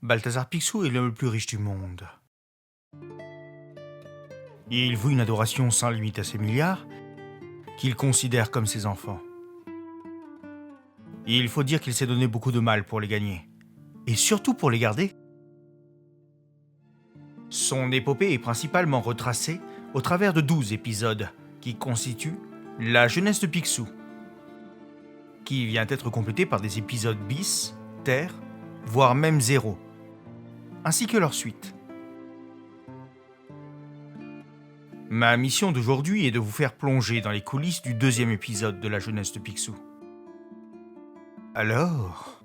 Balthazar Picsou est l'homme le plus riche du monde. Il voue une adoration sans limite à ses milliards, qu'il considère comme ses enfants. Il faut dire qu'il s'est donné beaucoup de mal pour les gagner, et surtout pour les garder. Son épopée est principalement retracée au travers de 12 épisodes qui constituent la jeunesse de Picsou, qui vient être complétée par des épisodes bis, ter, voire même 0, ainsi que leur suite. Ma mission d'aujourd'hui est de vous faire plonger dans les coulisses du 2e épisode de la jeunesse de Picsou. Alors,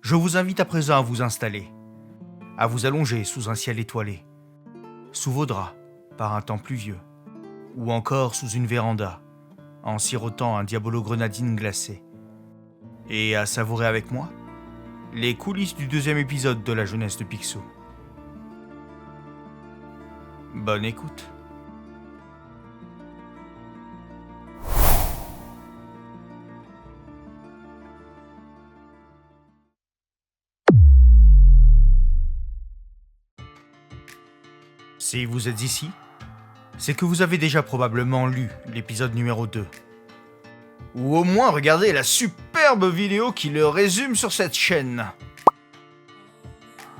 je vous invite à présent à vous installer, à vous allonger sous un ciel étoilé, sous vos draps par un temps pluvieux, ou encore sous une véranda, en sirotant un Diabolo grenadine glacé, et à savourer avec moi les coulisses du 2e épisode de la jeunesse de Picsou. Bonne écoute. Si vous êtes ici, c'est que vous avez déjà probablement lu l'épisode numéro 2. Ou au moins regardé la superbe vidéo qui le résume sur cette chaîne.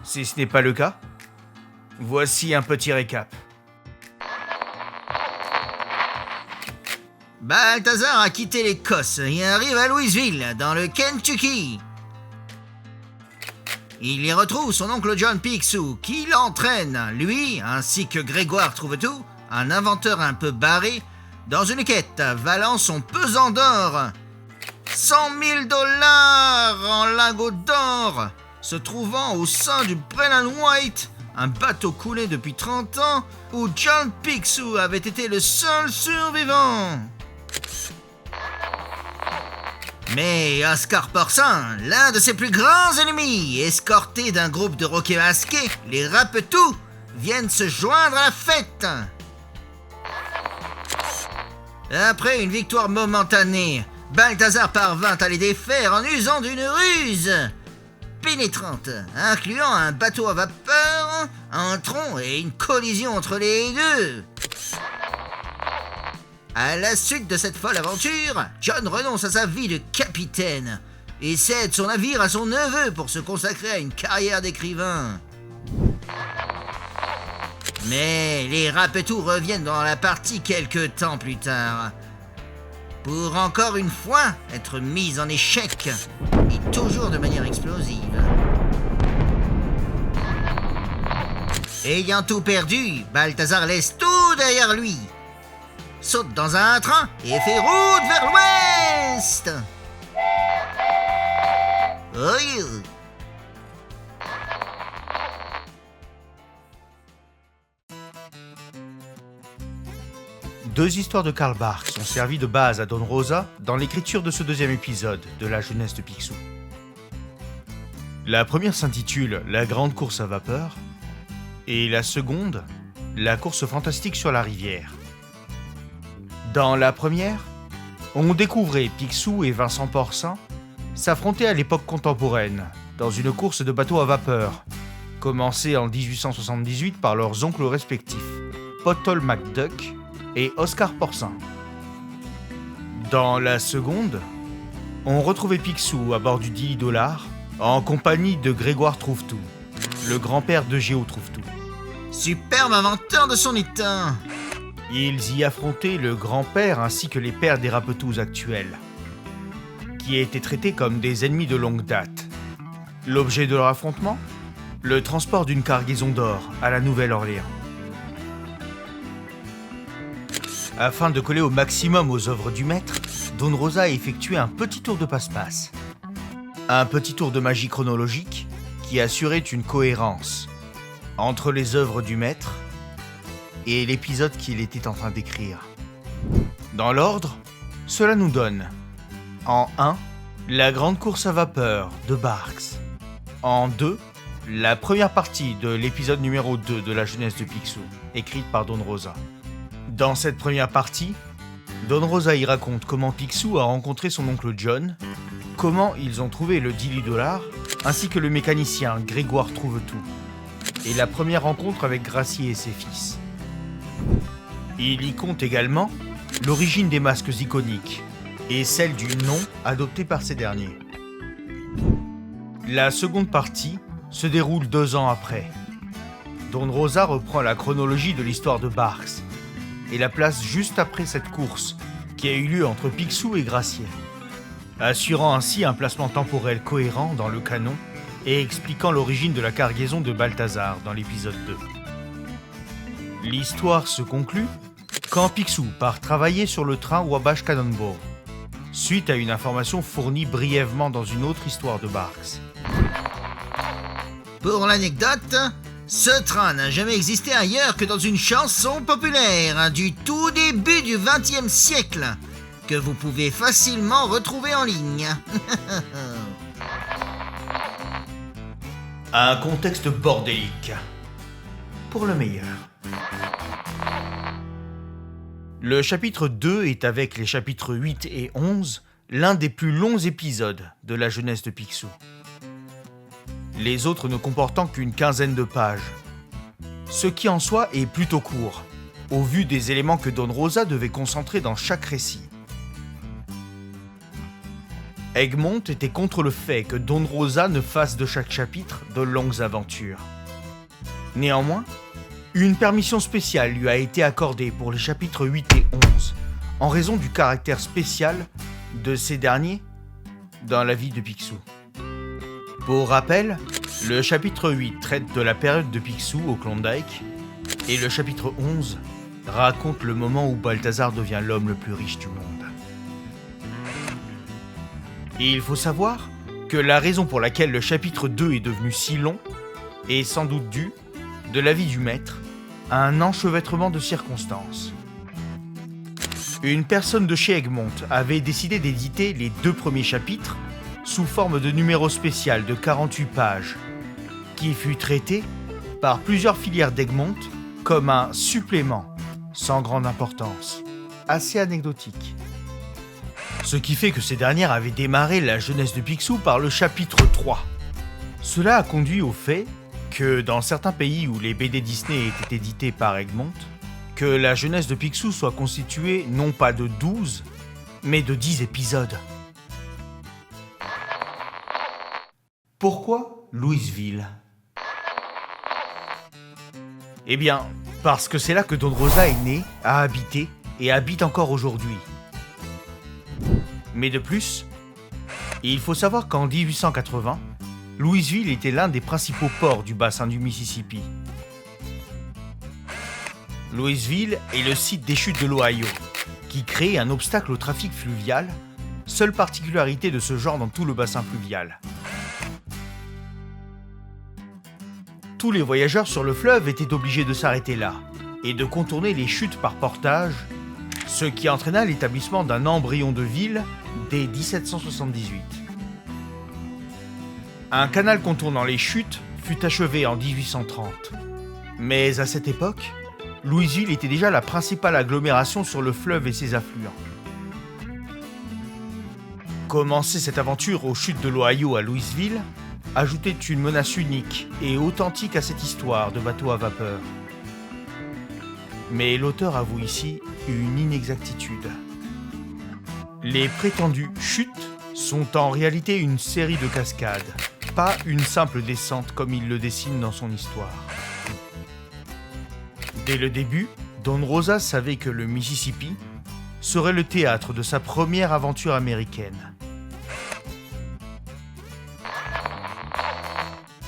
Si ce n'est pas le cas, voici un petit récap. Balthazar a quitté l'Écosse et arrive à Louisville, dans le Kentucky. Il y retrouve son oncle John Picsou, qui l'entraîne, lui, ainsi que Grégoire Trouve-Tout, un inventeur un peu barré, dans une quête valant son pesant d'or. 100 000 $ en lingots d'or, se trouvant au sein du Brennan White, un bateau coulé depuis 30 ans, où John Picsou avait été le seul survivant. Mais Oscar Porcin, l'un de ses plus grands ennemis, escorté d'un groupe de rockers masqués, les Rapetous, viennent se joindre à la fête. Après une victoire momentanée, Balthazar parvint à les défaire en usant d'une ruse pénétrante, incluant un bateau à vapeur, un tronc et une collision entre les deux. À la suite de cette folle aventure, John renonce à sa vie de capitaine et cède son navire à son neveu pour se consacrer à une carrière d'écrivain. Mais les Rapetous reviennent dans la partie quelques temps plus tard, pour encore une fois être mis en échec, et toujours de manière explosive. Ayant tout perdu, Balthazar laisse tout derrière lui, saute dans un train et fait route vers l'ouest. Oh yeah. Deux histoires de Karl Barks ont servi de base à Don Rosa dans l'écriture de ce 2e épisode de la jeunesse de Picsou. La première s'intitule La grande course à vapeur et la seconde, La course fantastique sur la rivière. Dans la première, on découvrait Picsou et Vincent Porcin s'affronter à l'époque contemporaine dans une course de bateaux à vapeur, commencée en 1878 par leurs oncles respectifs, Pottle McDuck et Oscar Porcin. Dans la seconde, on retrouvait Picsou à bord du Dilly Dollar en compagnie de Grégoire Trouve-Tout, le grand-père de Géo Trouve-Tout. Superbe inventeur de son état. Ils y affrontaient le grand-père ainsi que les pères des Rapetous actuels, qui étaient traités comme des ennemis de longue date. L'objet de leur affrontement ? Le transport d'une cargaison d'or à la Nouvelle-Orléans. Afin de coller au maximum aux œuvres du maître, Don Rosa a effectué un petit tour de passe-passe. Un petit tour de magie chronologique qui assurait une cohérence entre les œuvres du maître et l'épisode qu'il était en train d'écrire. Dans l'ordre, cela nous donne en 1, la grande course à vapeur de Barks. En 2, la première partie de l'épisode numéro 2 de la jeunesse de Picsou, écrite par Don Rosa. Dans cette première partie, Don Rosa y raconte comment Picsou a rencontré son oncle John, comment ils ont trouvé le Dilly Dollar ainsi que le mécanicien Grégoire Trouve-Tout, et la première rencontre avec Gracier et ses fils. Il y compte également l'origine des masques iconiques et celle du nom adopté par ces derniers. La seconde partie se déroule 2 ans après. Don Rosa reprend la chronologie de l'histoire de Barks et la place juste après cette course qui a eu lieu entre Picsou et Gracier, assurant ainsi un placement temporel cohérent dans le canon et expliquant l'origine de la cargaison de Balthazar dans l'épisode 2. L'histoire se conclut quand Picsou part travailler sur le train Wabash Cannonball, suite à une information fournie brièvement dans une autre histoire de Barks. Pour l'anecdote, ce train n'a jamais existé ailleurs que dans une chanson populaire du tout début du XXe siècle, que vous pouvez facilement retrouver en ligne. Un contexte bordélique. Pour le meilleur. Le chapitre 2 est, avec les chapitres 8 et 11, l'un des plus longs épisodes de la jeunesse de Picsou. Les autres ne comportant qu'une quinzaine de pages. Ce qui en soi est plutôt court, au vu des éléments que Don Rosa devait concentrer dans chaque récit. Egmont était contre le fait que Don Rosa ne fasse de chaque chapitre de longues aventures. Néanmoins, une permission spéciale lui a été accordée pour les chapitres 8 et 11, en raison du caractère spécial de ces derniers dans la vie de Picsou. Pour rappel, le chapitre 8 traite de la période de Picsou au Klondike, et le chapitre 11 raconte le moment où Balthazar devient l'homme le plus riche du monde. Et il faut savoir que la raison pour laquelle le chapitre 2 est devenu si long est sans doute due, de l'avis du maître, à un enchevêtrement de circonstances. Une personne de chez Egmont avait décidé d'éditer les 2 premiers chapitres sous forme de numéro spécial de 48 pages, qui fut traité par plusieurs filières d'Egmont comme un supplément sans grande importance, assez anecdotique. Ce qui fait que ces dernières avaient démarré la jeunesse de Picsou par le chapitre 3. Cela a conduit au fait que dans certains pays où les BD Disney étaient édités par Egmont, que la jeunesse de Picsou soit constituée non pas de 12, mais de 10 épisodes. Pourquoi Louisville ? Eh bien, parce que c'est là que Don Rosa est né, a habité et habite encore aujourd'hui. Mais de plus, il faut savoir qu'en 1880, Louisville était l'un des principaux ports du bassin du Mississippi. Louisville est le site des chutes de l'Ohio, qui crée un obstacle au trafic fluvial, seule particularité de ce genre dans tout le bassin fluvial. Tous les voyageurs sur le fleuve étaient obligés de s'arrêter là et de contourner les chutes par portage, ce qui entraîna l'établissement d'un embryon de ville dès 1778. Un canal contournant les chutes fut achevé en 1830. Mais à cette époque, Louisville était déjà la principale agglomération sur le fleuve et ses affluents. Commencer cette aventure aux chutes de l'Ohio à Louisville ajoutait une menace unique et authentique à cette histoire de bateau à vapeur. Mais l'auteur avoue ici une inexactitude. Les prétendues chutes sont en réalité une série de cascades, pas une simple descente comme il le dessine dans son histoire. Dès le début, Don Rosa savait que le Mississippi serait le théâtre de sa première aventure américaine.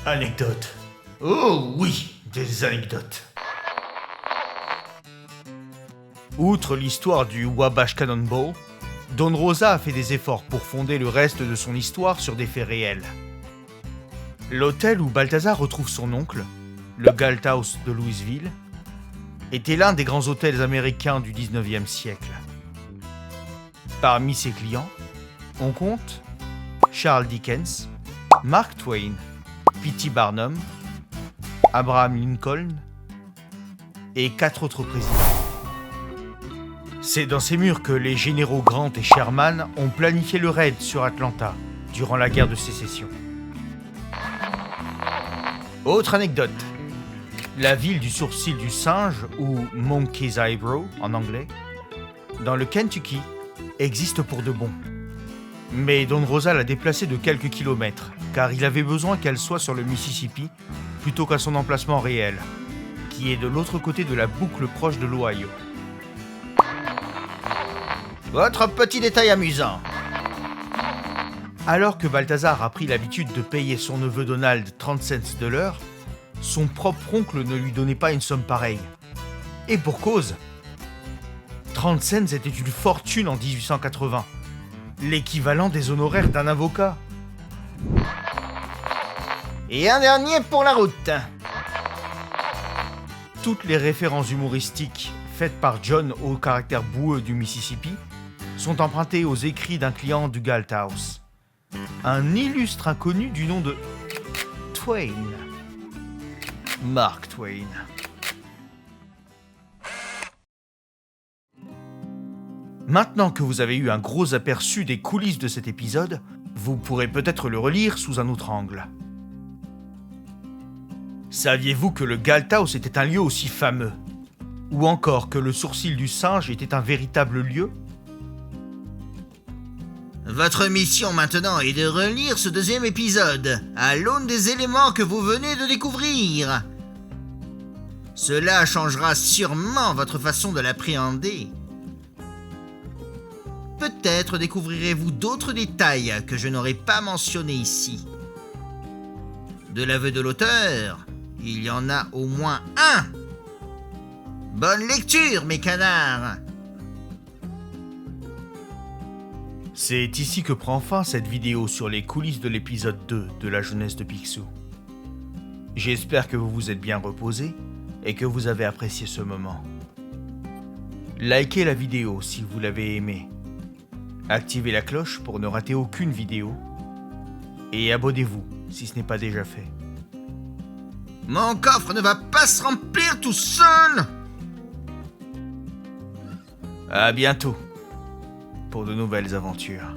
Anecdote. Oh oui, des anecdotes. Outre l'histoire du Wabash Cannonball, Don Rosa a fait des efforts pour fonder le reste de son histoire sur des faits réels. L'hôtel où Balthazar retrouve son oncle, le Galt House de Louisville, était l'un des grands hôtels américains du 19e siècle. Parmi ses clients, on compte Charles Dickens, Mark Twain, P.T. Barnum, Abraham Lincoln et 4 autres présidents. C'est dans ces murs que les généraux Grant et Sherman ont planifié le raid sur Atlanta durant la guerre de sécession. Autre anecdote. La ville du sourcil du singe, ou Monkey's Eyebrow en anglais, dans le Kentucky, existe pour de bon. Mais Don Rosa l'a déplacée de quelques kilomètres, car il avait besoin qu'elle soit sur le Mississippi plutôt qu'à son emplacement réel, qui est de l'autre côté de la boucle proche de l'Ohio. Votre petit détail amusant. Alors que Balthazar a pris l'habitude de payer son neveu Donald 30 cents de l'heure, son propre oncle ne lui donnait pas une somme pareille. Et pour cause. 30 cents était une fortune en 1880, l'équivalent des honoraires d'un avocat. Et un dernier pour la route. Toutes les références humoristiques faites par John au caractère boueux du Mississippi sont empruntées aux écrits d'un client du Galt House, un illustre inconnu du nom de Twain. Mark Twain. Maintenant que vous avez eu un gros aperçu des coulisses de cet épisode, vous pourrez peut-être le relire sous un autre angle. Saviez-vous que le Galt House était un lieu aussi fameux? Ou encore que le sourcil du singe était un véritable lieu? Votre mission maintenant est de relire ce deuxième épisode à l'aune des éléments que vous venez de découvrir. Cela changera sûrement votre façon de l'appréhender. Peut-être découvrirez-vous d'autres détails que je n'aurai pas mentionnés ici. De l'aveu de l'auteur, il y en a au moins un. Bonne lecture, mes canards! C'est ici que prend fin cette vidéo sur les coulisses de l'épisode 2 de La Jeunesse de Picsou. J'espère que vous vous êtes bien reposés et que vous avez apprécié ce moment. Likez la vidéo si vous l'avez aimée. Activez la cloche pour ne rater aucune vidéo. Et abonnez-vous si ce n'est pas déjà fait. Mon coffre ne va pas se remplir tout seul! À bientôt pour de nouvelles aventures.